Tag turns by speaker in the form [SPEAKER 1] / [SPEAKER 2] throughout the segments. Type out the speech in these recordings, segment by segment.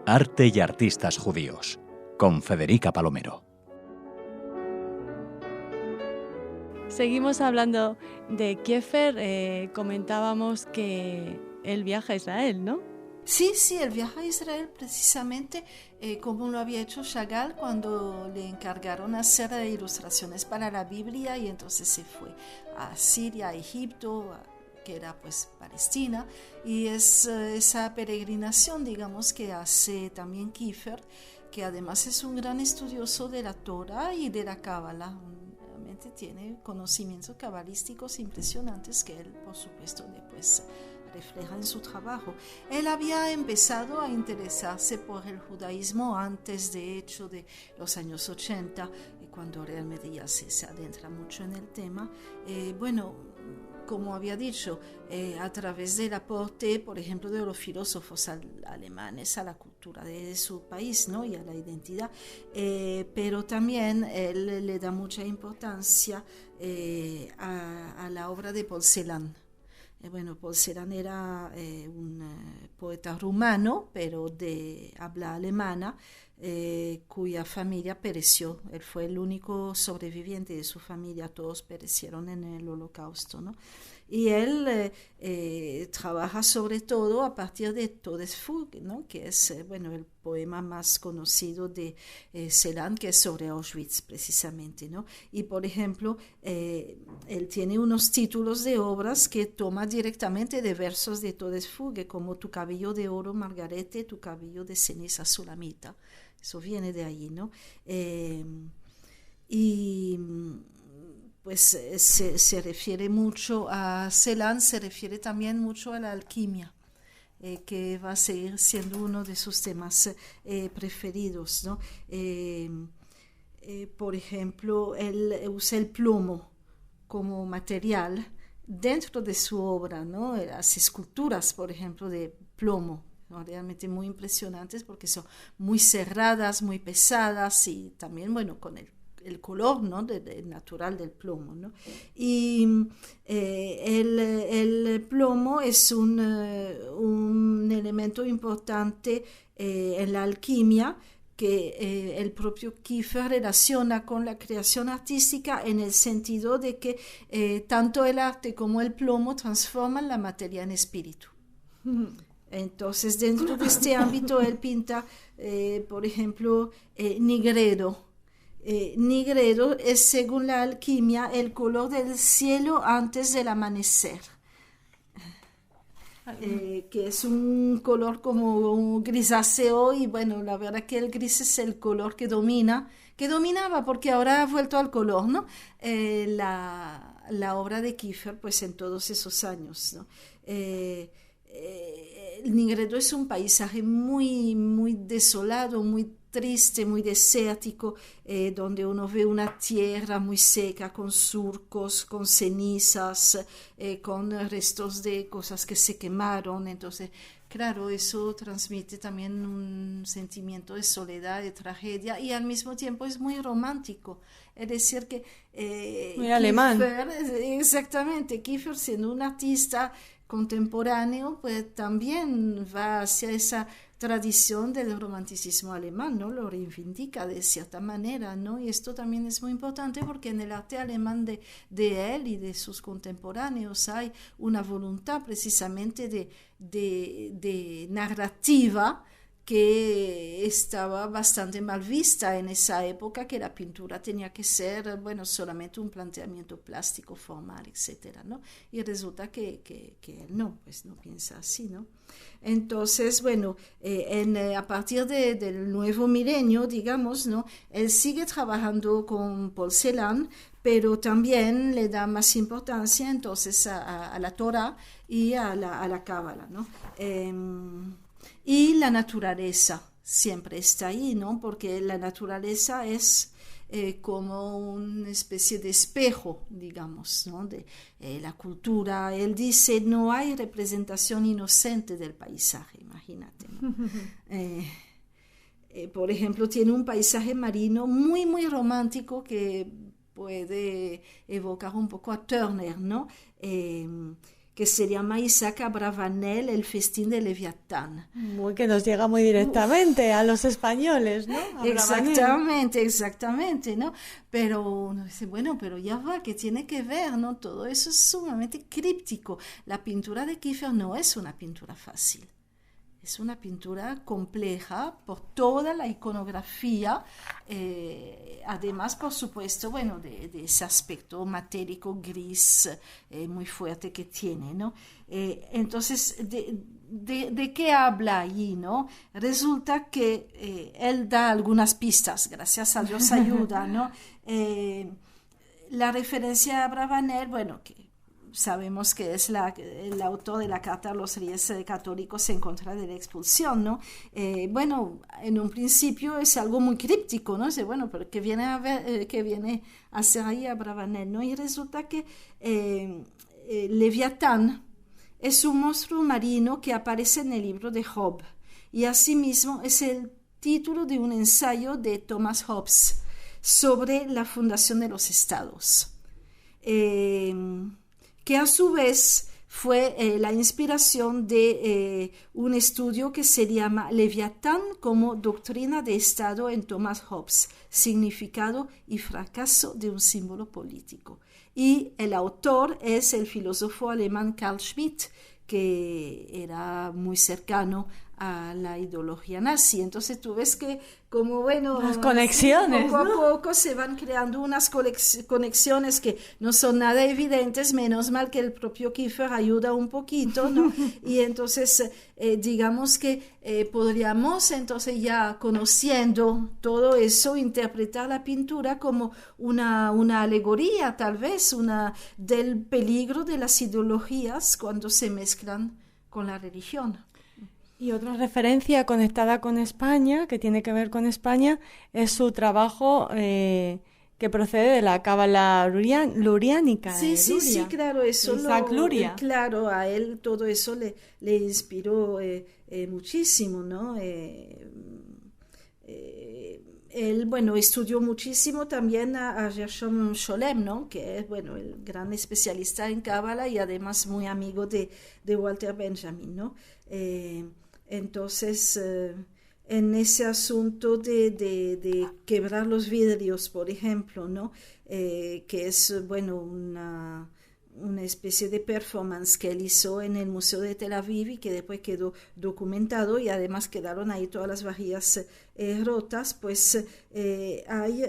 [SPEAKER 1] Arte y artistas judíos, con Federica Palomero.
[SPEAKER 2] Seguimos hablando de Kiefer. Comentábamos que él viaja a Israel, ¿no?
[SPEAKER 3] Sí, el viaje a Israel precisamente como lo había hecho Chagall cuando le encargaron hacer ilustraciones para la Biblia, y entonces se fue a Siria, a Egipto, que era pues Palestina, y es esa peregrinación, digamos, que hace también Kiefer, que además es un gran estudioso de la Torah y de la Cábala. Realmente tiene conocimientos cabalísticos impresionantes que él, por supuesto, después refleja en su trabajo. Él había empezado a interesarse por el judaísmo antes, de hecho, de los años 80, cuando realmente ya se adentra mucho en el tema. Como había dicho, a través del aporte, por ejemplo, de los filósofos alemanes a la cultura de su país, ¿no? Y a la identidad, pero también él le da mucha importancia a la obra de Paul Celan. Paul Celan era un poeta rumano, pero de habla alemana, cuya familia pereció. Él fue el único sobreviviente de su familia, todos perecieron en el Holocausto, ¿no? Y él trabaja sobre todo a partir de Todesfuge, ¿no? Que es el poema más conocido de Celan, que es sobre Auschwitz precisamente, ¿no? Y por ejemplo, él tiene unos títulos de obras que toma directamente de versos de Todesfuge, como Tu cabello de oro, Margarete, tu cabello de ceniza, Sulamita. Eso viene de ahí, ¿no? Pues se refiere mucho a Celan, se refiere también mucho a la alquimia, que va a seguir siendo uno de sus temas preferidos, ¿no? Por ejemplo, él usa el plomo como material dentro de su obra, ¿no? Las esculturas, por ejemplo, de plomo, ¿no? Realmente muy impresionantes porque son muy cerradas, muy pesadas, y también, con el color, ¿no? Natural del plomo, ¿no? Y el plomo es un elemento importante en la alquimia, que el propio Kiefer relaciona con la creación artística, en el sentido de que tanto el arte como el plomo transforman la materia en espíritu. Entonces, dentro de este ámbito, él pinta, por ejemplo, Nigredo. Nigredo es, según la alquimia, el color del cielo antes del amanecer, que es un color como un grisáceo, y la verdad que el gris es el color que dominaba, porque ahora ha vuelto al color, ¿no? La obra de Kiefer, pues en todos esos años, ¿no? El Nigredo es un paisaje muy, muy desolado, muy triste, muy desértico, donde uno ve una tierra muy seca, con surcos, con cenizas, con restos de cosas que se quemaron. Entonces, claro, eso transmite también un sentimiento de soledad, de tragedia, y al mismo tiempo es muy romántico. Es decir, que
[SPEAKER 2] muy alemán.
[SPEAKER 3] Exactamente, Kiefer, siendo un artista contemporáneo, pues también va hacia esa tradición del romanticismo alemán, ¿no? Lo reivindica de cierta manera, ¿no? Y esto también es muy importante, porque en el arte alemán de él y de sus contemporáneos hay una voluntad precisamente de narrativa, que estaba bastante mal vista en esa época, que la pintura tenía que ser, solamente un planteamiento plástico, formal, etcétera, ¿no? Y resulta que él no piensa así, ¿no? Entonces, a partir del nuevo milenio, digamos, ¿no? Él sigue trabajando con Paul Celan, pero también le da más importancia entonces a la Torah y a la Cábala, ¿no? Y la naturaleza siempre está ahí, ¿no? Porque la naturaleza es como una especie de espejo, digamos, ¿no? De la cultura. Él dice, no hay representación inocente del paisaje, imagínate, ¿no? Por ejemplo, tiene un paisaje marino muy, muy romántico, que puede evocar un poco a Turner, ¿no? que se llama Isaac Abravanel, El festín de Leviatán.
[SPEAKER 2] Muy que nos llega muy directamente a los españoles, ¿no?
[SPEAKER 3] Exactamente, ¿no? Pero uno dice, bueno, pero ya va, ¿qué tiene que ver, no? Todo eso es sumamente críptico. La pintura de Kiefer no es una pintura fácil. Es una pintura compleja por toda la iconografía, además, por supuesto, bueno, de ese aspecto matérico gris muy fuerte que tiene, ¿no? Entonces, ¿de qué habla allí, no? Resulta que él da algunas pistas, gracias a Dios ayuda, ¿no? La referencia a Abravanel, bueno, que sabemos que es el autor de la Carta a los Reyes Católicos en contra de la expulsión, ¿no? Bueno, en un principio es algo muy críptico, ¿no? Dice, bueno, pero ¿qué viene a hacer ahí Abravanel, ¿no? Y resulta que Leviatán es un monstruo marino que aparece en el libro de Job, y asimismo es el título de un ensayo de Thomas Hobbes sobre la fundación de los estados. Que a su vez fue la inspiración de un estudio que se llama Leviatán como doctrina de Estado en Thomas Hobbes, significado y fracaso de un símbolo político. Y el autor es el filósofo alemán Carl Schmitt, que era muy cercano a la ideología nazi. Entonces tú ves que como bueno,
[SPEAKER 2] las conexiones,
[SPEAKER 3] poco a poco se van creando unas conexiones que no son nada evidentes, menos mal que el propio Kiefer ayuda un poquito, ¿no? Y entonces digamos que podríamos entonces ya conociendo todo eso interpretar la pintura como una alegoría tal vez del peligro de las ideologías cuando se mezclan con la religión.
[SPEAKER 2] Y otra referencia conectada con España, que tiene que ver con España, es su trabajo que procede de la cábala luriánica.
[SPEAKER 3] Sí, claro, eso
[SPEAKER 2] Isaac Luria.
[SPEAKER 3] Claro, a él todo eso le inspiró muchísimo, ¿no? Él, bueno, estudió muchísimo también a Gershom Scholem, ¿no? Que es, bueno, el gran especialista en cábala y además muy amigo de Walter Benjamin, ¿no? Entonces, en ese asunto de quebrar los vidrios, por ejemplo, ¿no? Que es, bueno, una especie de performance que él hizo en el Museo de Tel Aviv y que después quedó documentado y además quedaron ahí todas las vajillas rotas, pues hay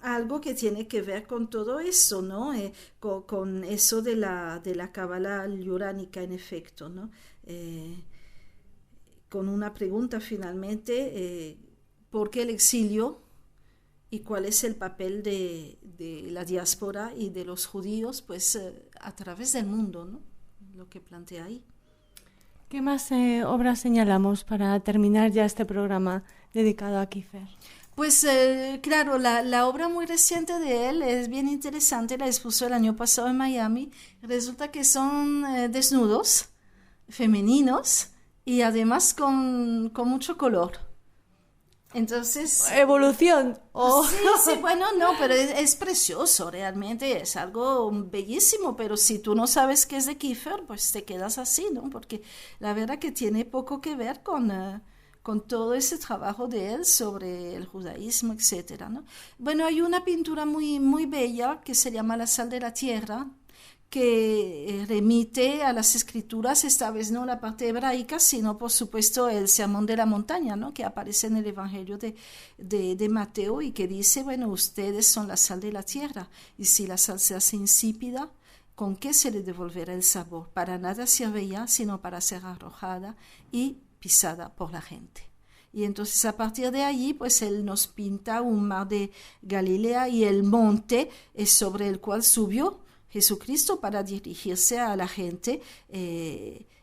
[SPEAKER 3] algo que tiene que ver con todo eso, ¿no? Con eso de la cábala luriánica, en efecto, ¿no? Con una pregunta finalmente, ¿por qué el exilio y cuál es el papel de la diáspora y de los judíos pues a través del mundo, ¿no? Lo que plantea ahí.
[SPEAKER 2] ¿Qué más obras señalamos para terminar ya este programa dedicado a Kiefer?
[SPEAKER 3] Pues claro, la obra muy reciente de él es bien interesante, la expuso el año pasado en Miami. Resulta que son desnudos femeninos y además con mucho color. Entonces...
[SPEAKER 2] ¿Evolución? Oh.
[SPEAKER 3] Sí, bueno, no, pero es precioso, realmente es algo bellísimo, pero si tú no sabes qué es de Kiefer, pues te quedas así, ¿no? Porque la verdad que tiene poco que ver con todo ese trabajo de él sobre el judaísmo, etcétera, ¿no? Bueno, hay una pintura muy, muy bella que se llama La sal de la tierra, que remite a las escrituras, esta vez no la parte hebraica, sino por supuesto el sermón de la montaña, ¿no? Que aparece en el Evangelio de Mateo y que dice, bueno, ustedes son la sal de la tierra, y si la sal se hace insípida, ¿con qué se le devolverá el sabor? Para nada sirve ya, sino para ser arrojada y pisada por la gente. Y entonces a partir de allí, pues él nos pinta un mar de Galilea y el monte sobre el cual subió Jesucristo para dirigirse a la gente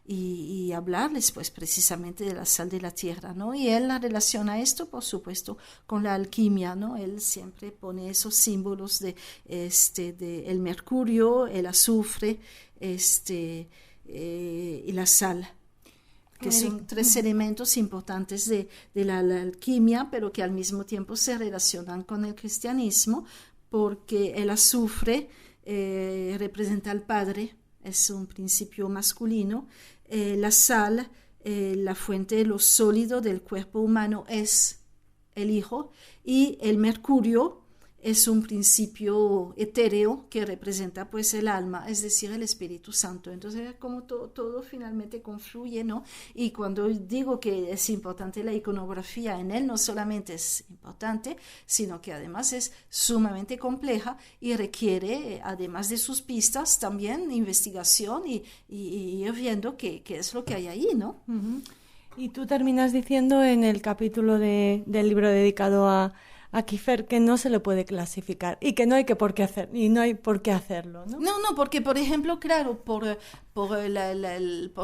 [SPEAKER 3] y hablarles pues precisamente de la sal de la tierra, ¿no? Y él relaciona esto, por supuesto, con la alquimia, ¿no? Él siempre pone esos símbolos de el mercurio, el azufre, y la sal, que son tres elementos importantes de la alquimia, pero que al mismo tiempo se relacionan con el cristianismo, porque el azufre representa al Padre, es un principio masculino, la sal, la fuente, lo sólido del cuerpo humano es el hijo, y el mercurio es un principio etéreo que representa pues el alma, es decir, el Espíritu Santo. Entonces como todo finalmente confluye, ¿no? Y cuando digo que es importante la iconografía en él, no solamente es importante, sino que además es sumamente compleja y requiere, además de sus pistas, también investigación y ir viendo qué es lo que hay ahí, ¿no?
[SPEAKER 2] Uh-huh. Y tú terminas diciendo en el capítulo del libro dedicado a Kiefer que no se le puede clasificar y que no hay por qué hacerlo, ¿no?
[SPEAKER 3] No, porque por ejemplo, claro, por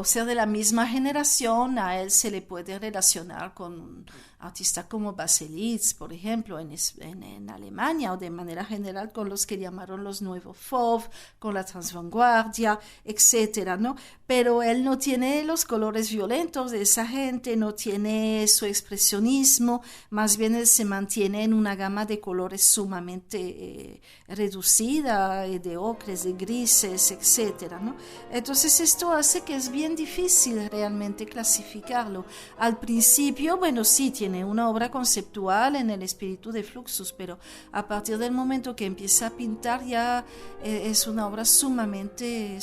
[SPEAKER 3] ser de la misma generación, a él se le puede relacionar con un artista como Baselitz, por ejemplo, en Alemania, o de manera general con los que llamaron los nuevos Fauve, con la transvanguardia, etcétera, ¿no? Pero él no tiene los colores violentos de esa gente, no tiene su expresionismo, más bien él se mantiene en una gama de colores sumamente reducida, de ocres, de grises, etcétera, ¿no? Entonces esto hace que es bien difícil realmente clasificarlo. Al principio, bueno, sí, tiene una obra conceptual en el espíritu de Fluxus, pero a partir del momento que empieza a pintar ya es una obra sumamente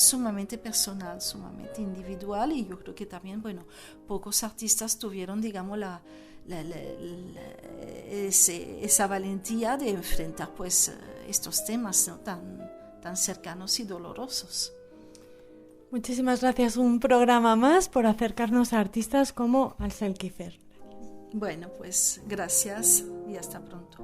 [SPEAKER 3] personal, sumamente individual, y yo creo que también, bueno, pocos artistas tuvieron, digamos, esa valentía de enfrentar pues estos temas, ¿no? tan cercanos y dolorosos.
[SPEAKER 2] Muchísimas gracias. Un programa más por acercarnos a artistas como Ansel Kiefer.
[SPEAKER 3] Bueno, pues gracias y hasta pronto.